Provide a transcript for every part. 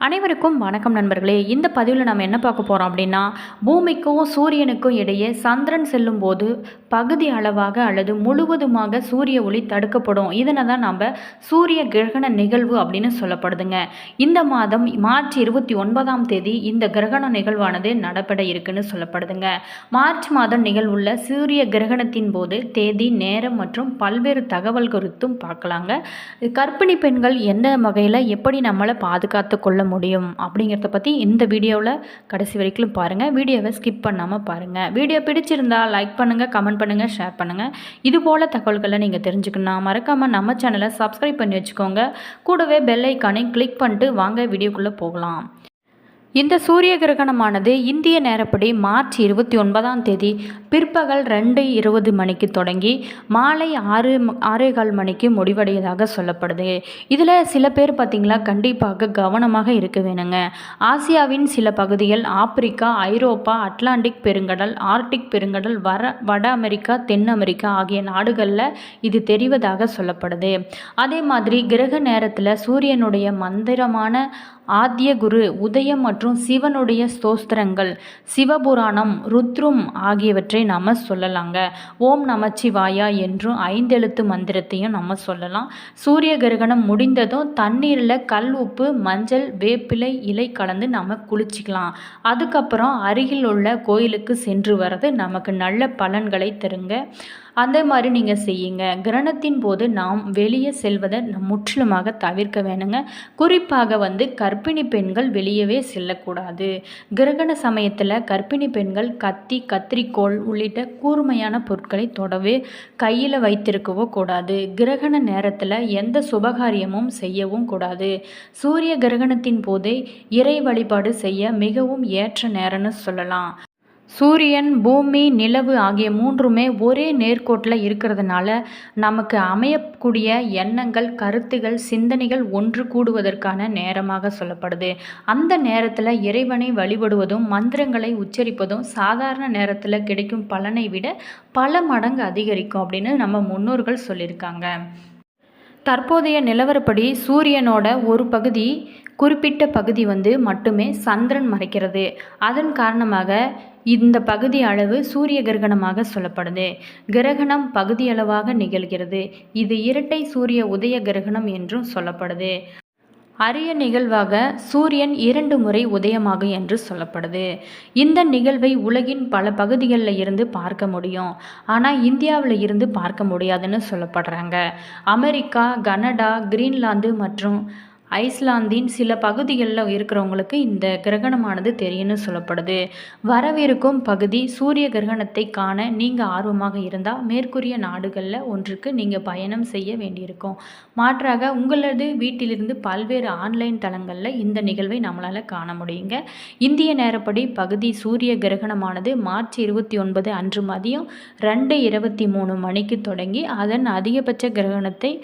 அனைவருக்கும் வணக்கம் நண்பர்களே. இந்த பதிவில் நம்ம என்ன பார்க்க போகிறோம் அப்படின்னா, பூமிக்கும் சூரியனுக்கும் இடையே சந்திரன் செல்லும்போது பகுதி அளவாக அல்லது முழுவதுமாக சூரிய ஒளி தடுக்கப்படும். இதனை தான் நம்ம சூரிய கிரகண நிகழ்வு அப்படின்னு சொல்லப்படுதுங்க. இந்த மாதம் மார்ச் 29ஆம் தேதி இந்த கிரகண நிகழ்வானது நடைபெற இருக்குன்னு சொல்லப்படுதுங்க. மார்ச் மாதம் நிகழ்வுள்ள சூரிய கிரகணத்தின் போது தேதி, நேரம் மற்றும் பல்வேறு தகவல் குறித்தும் பார்க்கலாங்க. கர்ப்பிணி பெண்கள் எந்த வகையில் எப்படி நம்மளை பாதுகாத்து கொள்ள முடியும் அப்படிங்கிறத பற்றி இந்த வீடியோவில் கடைசி வரைக்கும் பாருங்கள். வீடியோவை ஸ்கிப் பண்ணாமல் பாருங்கள். வீடியோ பிடிச்சிருந்தால் லைக் பண்ணுங்கள், கமெண்ட் பண்ணுங்கள், ஷேர் பண்ணுங்கள். இதுபோல் தகவல்களை நீங்கள் தெரிஞ்சுக்கணும் மறக்காமல் நம்ம சேனலை சப்ஸ்கிரைப் பண்ணி வச்சுக்கோங்க. கூடவே பெல் ஐக்கானை கிளிக் பண்ணிட்டு வாங்க வீடியோக்குள்ளே போகலாம். இந்த சூரிய கிரகணமானது இந்திய நேரப்படி மார்ச் 29ஆம் தேதி பிற்பகல் 2:20 மணிக்கு தொடங்கி மாலை 6:15 மணிக்கு முடிவடையதாக சொல்லப்படுது. இதில் சில பேர் பார்த்திங்களா கண்டிப்பாக கவனமாக இருக்க வேணுங்க. ஆசியாவின் சில பகுதிகள், ஆப்பிரிக்கா, ஐரோப்பா, அட்லாண்டிக் பெருங்கடல், ஆர்டிக் பெருங்கடல், வட அமெரிக்கா, தென் அமெரிக்கா ஆகிய நாடுகளில் இது தெரிவதாக சொல்லப்படுது. அதே மாதிரி கிரக நேரத்தில் சூரியனுடைய மந்திரமான ஆத்ய குரு, உதயம் மற்றும் சிவனுடைய ஸ்தோத்திரங்கள், சிவபுராணம், ருத்ரும் ஆகியவற்றை நாம் சொல்லலாங்க. ஓம் நமச்சிவாயா என்றும் 5 எழுத்து மந்திரத்தையும் நம்ம சொல்லலாம். சூரிய கிரகணம் முடிந்ததும் தண்ணீரில் கல் உப்பு, மஞ்சள், வேப்பிலை இலை கலந்து நம்ம குளிச்சிக்கலாம். அதுக்கப்புறம் அருகில் உள்ள கோயிலுக்கு சென்று வர்றது நமக்கு நல்ல பலன்களை தருங்க. அந்த மாதிரி நீங்கள் செய்யுங்க. கிரகணத்தின் போது நாம் வெளியே செல்வதை முற்றிலுமாக தவிர்க்க வேணுங்க. குறிப்பாக கர்ப்பிணி பெண்கள் வெளியவே செல்லக்கூடாது. கிரகண சமயத்தில் கர்ப்பிணி பெண்கள் கத்தி, கத்திரிக்கோள் உள்ளிட்ட கூர்மையான பொருட்களை தொடவே கையில் வைத்திருக்கவோ கூடாது. கிரகண நேரத்தில் எந்த சுபகாரியமும் செய்யவும் கூடாது. சூரிய கிரகணத்தின் போது இறை வழிபாடு செய்ய மிகவும் ஏற்ற நேரம்னு சொல்லலாம். சூரியன், பூமி, நிலவு ஆகிய மூன்றுமே ஒரே நேர்கோட்டில் இருக்கிறதுனால நமக்கு அமையக்கூடிய எண்ணங்கள், கருத்துகள், சிந்தனைகள் ஒன்று கூடுவதற்கான நேரமாக சொல்லப்படுது. அந்த நேரத்தில் இறைவனை வழிபடுவதும் மந்திரங்களை உச்சரிப்பதும் சாதாரண நேரத்தில் கிடைக்கும் பலனை விட பல மடங்கு அதிகரிக்கும் அப்படின்னு நம்ம முன்னோர்கள் சொல்லியிருக்காங்க. தற்போதைய நிலவரப்படி சூரியனோட ஒரு பகுதி, குறிப்பிட்ட பகுதி மட்டுமே சந்திரன் மறைக்கிறது. அதன் காரணமாக இந்த பகுதி அளவு சூரிய கிரகணமாக சொல்லப்படுது. கிரகணம் பகுதியளவாக நிகழ்கிறது. இது இரட்டை சூரிய உதய கிரகணம் என்றும் சொல்லப்படுது. அரிய நிகழ்வாக சூரியன் 2 முறை உதயமாகும் என்று சொல்லப்படுது. இந்த நிகழ்வை உலகின் பல பகுதிகளில் இருந்து பார்க்க முடியும். ஆனால் இந்தியாவில் இருந்து பார்க்க முடியாதுன்னு சொல்லப்படுறாங்க. அமெரிக்கா, கனடா, கிரீன்லாந்து மற்றும் ஐஸ்லாந்தின் சில பகுதிகளில் இருக்கிறவங்களுக்கு இந்த கிரகணமானது தெரியும்னு சொல்லப்படுது. வரவிருக்கும் பகுதி சூரிய கிரகணத்தை காண நீங்கள் ஆர்வமாக இருந்தால் மேற்கூறிய நாடுகளில் ஒன்றுக்கு நீங்கள் பயணம் செய்ய வேண்டியிருக்கும். மாற்றாக உங்களது வீட்டிலிருந்து பல்வேறு ஆன்லைன் தளங்களில் இந்த நிகழ்வை நம்மளால் காண முடியுங்க. இந்திய நேரப்படி பகுதி சூரிய கிரகணமானது மார்ச் 29 அன்று மதியம் 2:23 மணிக்கு தொடங்கி அதன் அதிகபட்ச கிரகணத்தை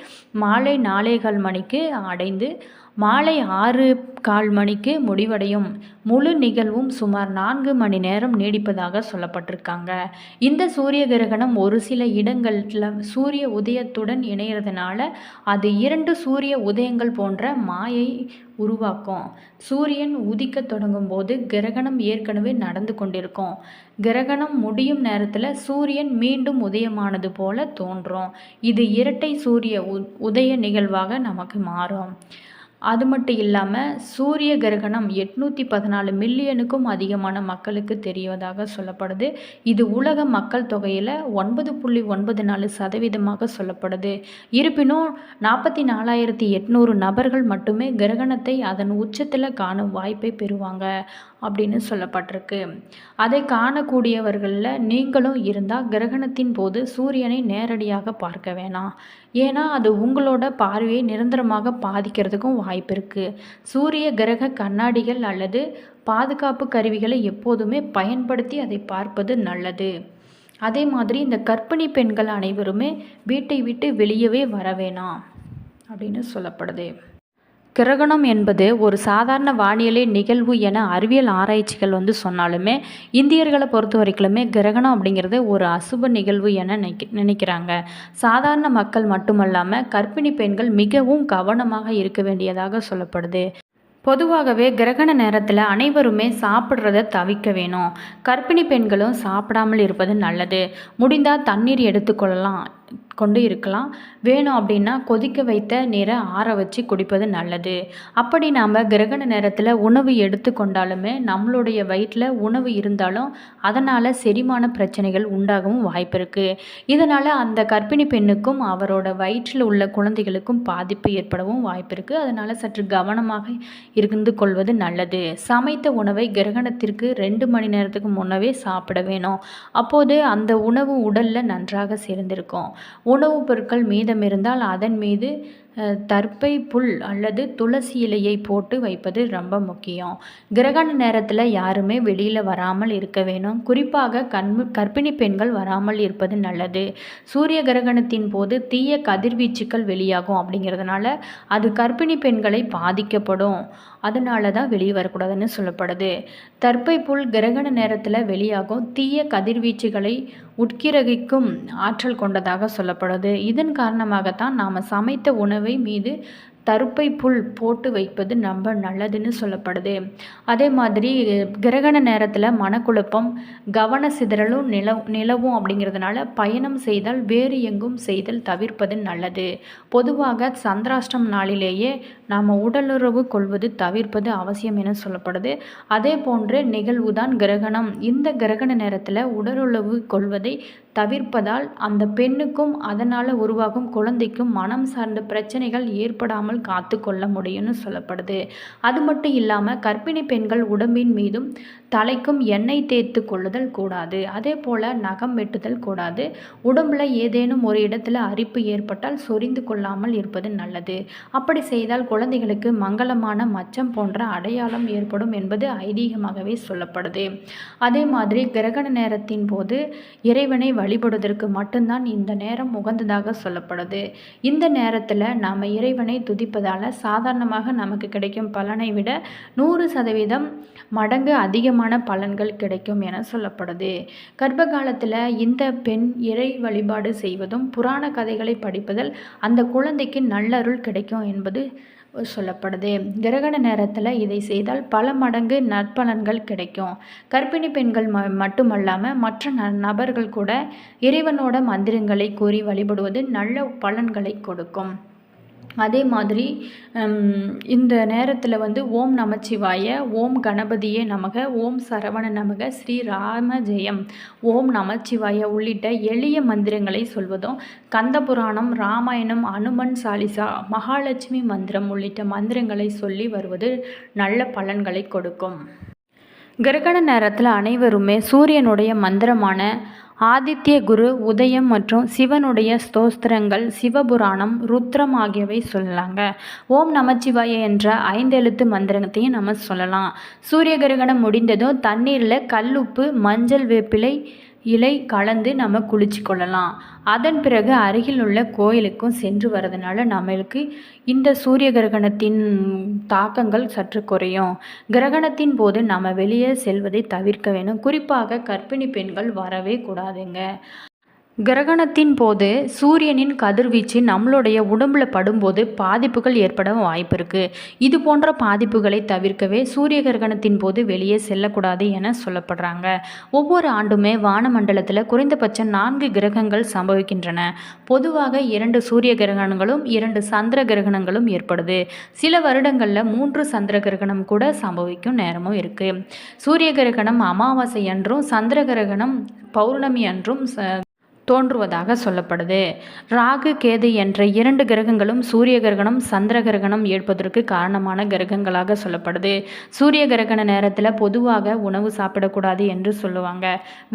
மாலை 4:15 மணிக்கு அடைந்து மாலை 6:15 மணிக்கு முடிவடையும். முழு நிகழ்வும் சுமார் 4 மணி நேரம் நீடிப்பதாக சொல்லப்பட்டிருக்காங்க. இந்த சூரிய கிரகணம் ஒரு சில இடங்களில் சூரிய உதயத்துடன் இணைகிறதுனால அது 2 சூரிய உதயங்கள் போன்ற மாயை உருவாக்கும். சூரியன் உதிக்க தொடங்கும் போது கிரகணம் ஏற்கனவே நடந்து கொண்டிருக்கும். கிரகணம் முடியும் நேரத்தில் சூரியன் மீண்டும் உதயமானது போல தோன்றும். இது இரட்டை சூரிய உதய நிகழ்வாக நமக்கு மாறும். அது மட்டும் இல்லாமல் சூரிய கிரகணம் 814 மில்லியனுக்கும் அதிகமான மக்களுக்கு தெரிவதாக சொல்லப்படுது. இது உலக மக்கள் தொகையில் 9.94% சொல்லப்படுது. இருப்பினும் 44,800 நபர்கள் மட்டுமே கிரகணத்தை அதன் உச்சத்தில் காணும் வாய்ப்பை பெறுவாங்க அப்படின்னு சொல்லப்பட்டிருக்கு. அதை காணக்கூடியவர்களில் நீங்களும் இருந்தால் கிரகணத்தின் போது சூரியனை நேரடியாக பார்க்க வேணாம். ஏன்னா அது உங்களோட பார்வையை நிரந்தரமாக பாதிக்கிறதுக்கும் வாய்ப்பு இருக்குது. சூரிய கிரக கண்ணாடிகள் அல்லது பாதுகாப்பு கருவிகளை எப்போதுமே பயன்படுத்தி அதை பார்ப்பது நல்லது. அதே மாதிரி இந்த கர்ப்பிணி பெண்கள் அனைவருமே வீட்டை விட்டு வெளியவே வர வேணாம் அப்படின்னு சொல்லப்படுது. கிரகணம் என்பது ஒரு சாதாரண வானிலை நிகழ்வு என அறிவியல் ஆராய்ச்சிகள் சொன்னாலுமே இந்தியர்களை பொறுத்த வரைக்குமே கிரகணம் அப்படிங்கிறது ஒரு அசுப நிகழ்வு என நினைக்கிறாங்க. சாதாரண மக்கள் மட்டுமல்லாமல் கர்ப்பிணி பெண்கள் மிகவும் கவனமாக இருக்க வேண்டியதாக சொல்லப்படுது. பொதுவாகவே கிரகண நேரத்தில் அனைவருமே சாப்பிட்றத தவிர்க்க வேணும். கர்ப்பிணி பெண்களும் சாப்பிடாமல் இருப்பது நல்லது. முடிந்தால் தண்ணீர் எடுத்துக்கொள்ளலாம் கொண்டு இருக்கலாம். வேணும் அப்படின்னா கொதிக்க வைத்த நீரை ஆற வச்சு குடிப்பது நல்லது. அப்படி நாம் கிரகண நேரத்தில் உணவு எடுத்துக்கொண்டாலுமே நம்மளுடைய வயிற்றில் உணவு இருந்தாலும் அதனால் செரிமான பிரச்சனைகள் உண்டாகவும் வாய்ப்பு இருக்குது. இதனால் அந்த கர்ப்பிணி பெண்ணுக்கும் அவரோட வயிற்றில் உள்ள குழந்தைகளுக்கும் பாதிப்பு ஏற்படவும் வாய்ப்பு இருக்குது. அதனால் சற்று கவனமாக இருந்து கொள்வது நல்லது. சமைத்த உணவை கிரகணத்திற்கு 2 மணி நேரத்துக்கு முன்னவே சாப்பிட வேணும். அப்போது அந்த உணவு உடலில் நன்றாக சேர்ந்திருக்கும். உணவுப் பொருட்கள் மீதம் இருந்தால் அதன் மீது தர்ப்பை புல் அல்லது துளசி இலையை போட்டு வைப்பது ரொம்ப முக்கியம். கிரகண நேரத்தில் யாருமே வெளியில் வராமல் இருக்க வேணும். குறிப்பாக கர்ப்பிணி பெண்கள் வராமல் இருப்பது நல்லது. சூரிய கிரகணத்தின் போது தீய கதிர்வீச்சுக்கள் வெளியாகும். அப்படிங்கிறதுனால அது கர்ப்பிணி பெண்களை பாதிக்கப்படும். அதனால தான் வெளியே வரக்கூடாதுன்னு சொல்லப்படுது. தர்ப்பை புல் கிரகண நேரத்தில் வெளியாகும் தீய கதிர்வீச்சுகளை உட்கிரகிக்கும் ஆற்றல் கொண்டதாக சொல்லப்படுது. இதன் காரணமாகத்தான் நாம் சமைத்த உணவை மீது தர்ப்பை புல் போட்டு வைப்பது ரொம்ப நல்லதுன்னு சொல்லப்படுது. அதே மாதிரி கிரகண நேரத்தில் மனக்குழப்பம் கவன சிதறலும் நிலவும். அப்படிங்கிறதுனால பயணம் செய்தால் வேறு எங்கும் செய்தல் தவிர்ப்பது நல்லது. பொதுவாக சந்திராஷ்டம் நாளிலேயே நாம் உடலுறவு கொள்வது தவிர்ப்பது அவசியம் என சொல்லப்படுது. அதே போன்ற நிகழ்வுதான் கிரகணம். இந்த கிரகண நேரத்தில் உடலுறவு கொள்வதை தவிர்ப்பதால் அந்த பெண்ணுக்கும் அதனால் உருவாகும் குழந்தைக்கும் மனம் சார்ந்த பிரச்சனைகள் ஏற்படாமல் காத்து கொள்ள முடியும்னு சொல்லப்படுது. அது மட்டும் இல்லாமல் கர்ப்பிணி பெண்கள் உடம்பின் மீதும் தலைக்கும் எண்ணெய் தேய்த்து கொள்ளுதல் கூடாது. அதே போல் நகம் வெட்டுதல் கூடாது. உடம்புல ஏதேனும் ஒரு இடத்துல அரிப்பு ஏற்பட்டால் சொரிந்து கொள்ளாமல் இருப்பது நல்லது. அப்படி செய்தால் குழந்தைகளுக்கு மங்களமான மச்சம் போன்ற அடையாளம் ஏற்படும் என்பது ஐதீகமாகவே சொல்லப்படுது. அதே மாதிரி கிரகண நேரத்தின் போது இறைவனை வழிபடுவதற்கு மட்டும்தான் இந்த நேரம் உகந்ததாக சொல்லப்படுது. இந்த நேரத்தில் நாம் இறைவனை துதிப்பதால் சாதாரணமாக நமக்கு கிடைக்கும் பலனை விட 100% மடங்கு அதிகமான பலன்கள் கிடைக்கும் என சொல்லப்படுது. கர்ப்ப காலத்தில் இந்த பெண் இறை வழிபாடு செய்வதும் புராண கதைகளை படிப்பதால் அந்த குழந்தைக்கு நல்லருள் கிடைக்கும் என்பது சொல்லப்படுது. கிரகண நேரத்தில் இதை செய்தால் பல மடங்கு நற்பலன்கள் கிடைக்கும். கர்ப்பிணி பெண்கள் மட்டுமல்லாமல் மற்ற நபர்கள் கூட இறைவனோட மந்திரங்களை கூறி வழிபடுவது நல்ல பலன்களை கொடுக்கும். அதே மாதிரி இந்த நேரத்தில் ஓம் நமச்சிவாய, ஓம் கணபதியே நமக, ஓம் சரவண நமக, ஸ்ரீ ராம ஜெயம், ஓம் நமச்சிவாய உள்ளிட்ட எளிய மந்திரங்களை சொல்வதும், கந்த புராணம், ராமாயணம், அனுமன் சாலிசா, மகாலட்சுமி மந்திரம் உள்ளிட்ட மந்திரங்களை சொல்லி வருவது நல்ல பலன்களை கொடுக்கும். கிரகண நேரத்தில் அனைவருமே சூரியனுடைய மந்திரமான ஆதித்ய குரு, உதயம் மற்றும் சிவனுடைய ஸ்தோத்திரங்கள், சிவபுராணம், ருத்ரம் ஆகியவை சொல்லலாங்க. ஓம் நமச்சிவாய என்ற 5 எழுத்து மந்திரத்தையும் நம்ம சொல்லலாம். சூரிய கிரகணம் முடிந்ததும் தண்ணீரில் கல்லுப்பு, மஞ்சள், வேப்பிலை இலை கலந்து நம்ம குளிச்சு கொள்ளலாம். அதன் பிறகு அருகில் உள்ள கோயிலுக்கும் சென்று வரதுனால நம்மளுக்கு இந்த சூரிய கிரகணத்தின் தாக்கங்கள் சற்று குறையும். கிரகணத்தின் போது நம்ம வெளியே செல்வதை தவிர்க்க வேணும். குறிப்பாக கர்ப்பிணி பெண்கள் வரவே கூடாதுங்க. கிரகணத்தின் போது சூரியனின் கதிர்வீச்சு நம்மளுடைய உடம்புல படும்போது பாதிப்புகள் ஏற்பட வாய்ப்பு இருக்குது. இது போன்ற பாதிப்புகளை தவிர்க்கவே சூரிய கிரகணத்தின் போது வெளியே செல்லக்கூடாது என சொல்லப்படுறாங்க. ஒவ்வொரு ஆண்டுமே வானமண்டலத்தில் குறைந்தபட்சம் 4 கிரகங்கள் சம்பவிக்கின்றன. பொதுவாக 2 சூரிய கிரகணங்களும் 2 சந்திர கிரகணங்களும் ஏற்படுது. சில வருடங்களில் 3 சந்திர கிரகணம் கூட சம்பவிக்கும் நேரமும் இருக்குது. சூரிய கிரகணம் அமாவாசை அன்றும் சந்திர கிரகணம் பௌர்ணமி அன்றும் தோன்றுவதாக சொல்லப்படுது. ராகு, கேது என்ற 2 கிரகங்களும் சூரிய கிரகணம், சந்திர கிரகணம் ஏற்பதற்கு காரணமான கிரகங்களாக சொல்லப்படுது. சூரிய கிரகண நேரத்தில் பொதுவாக உணவு சாப்பிடக்கூடாது என்று சொல்லுவாங்க.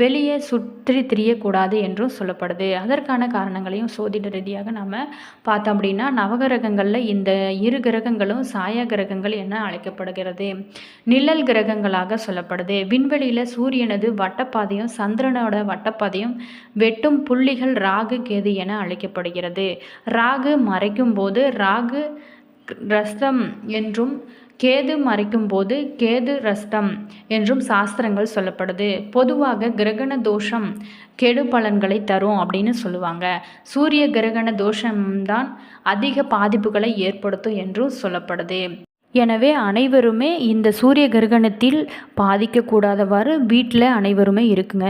வெளியே சுற்றி திரியக்கூடாது என்றும் சொல்லப்படுது. அதற்கான காரணங்களையும் சோதிட ரீதியாக நம்ம பார்த்தோம் அப்படின்னா, நவகிரகங்களில் இந்த 2 கிரகங்களும் சாயா கிரகங்கள் என அழைக்கப்படுகிறது. நிழல் கிரகங்களாக சொல்லப்படுது. விண்வெளியில் சூரியனது வட்டப்பாதையும் சந்திரனோட வட்டப்பாதையும் வெட்டும் புள்ளிகள் ராகு, கேது என அழைக்கப்படுகிறது. ராகு மறைக்கும் போது ராகு ரஸ்தம் என்றும், கேது மறைக்கும் போது கேது ரஸ்தம் என்றும் சாஸ்திரங்கள் சொல்லப்படுது. பொதுவாக கிரகண தோஷம் கெடு பலன்களை தரும் அப்படின்னு சொல்லுவாங்க. சூரிய கிரகண தோஷம்தான் அதிக பாதிப்புகளை ஏற்படுத்தும் என்றும் சொல்லப்படுது. எனவே அனைவருமே இந்த சூரிய கிரகணத்தில் பாதிக்கக்கூடாதவாறு வீட்டில் அனைவருமே இருக்குங்க.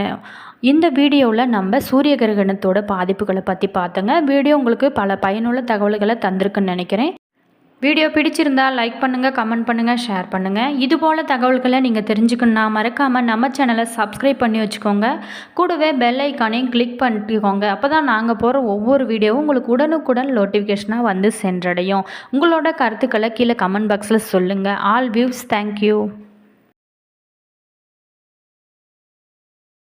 இந்த வீடியோவில் நம்ம சூரிய கிரகணத்தோட பாதிப்புகளை பற்றி பார்த்தோங்க. வீடியோ உங்களுக்கு பல பயனுள்ள தகவல்களை தந்திருக்குன்னு நினைக்கிறேன். வீடியோ பிடிச்சிருந்தால் லைக் பண்ணுங்கள், கமெண்ட் பண்ணுங்கள், ஷேர் பண்ணுங்கள். இதுபோல் தகவல்களை நீங்கள் தெரிஞ்சுக்கணுன்னா மறக்காமல் நம்ம சேனலை சப்ஸ்கிரைப் பண்ணி வச்சுக்கோங்க. கூடவே பெல் ஐக்கானையும் கிளிக் பண்ணிக்கோங்க. அப்போ தான் நாங்கள் போகிற ஒவ்வொரு வீடியோவும் உங்களுக்கு உடனுக்குடன் நோட்டிஃபிகேஷனாக வந்து சென்றடையும். உங்களோட கருத்துக்களை கீழே கமெண்ட் பாக்ஸில் சொல்லுங்கள். All views thank you.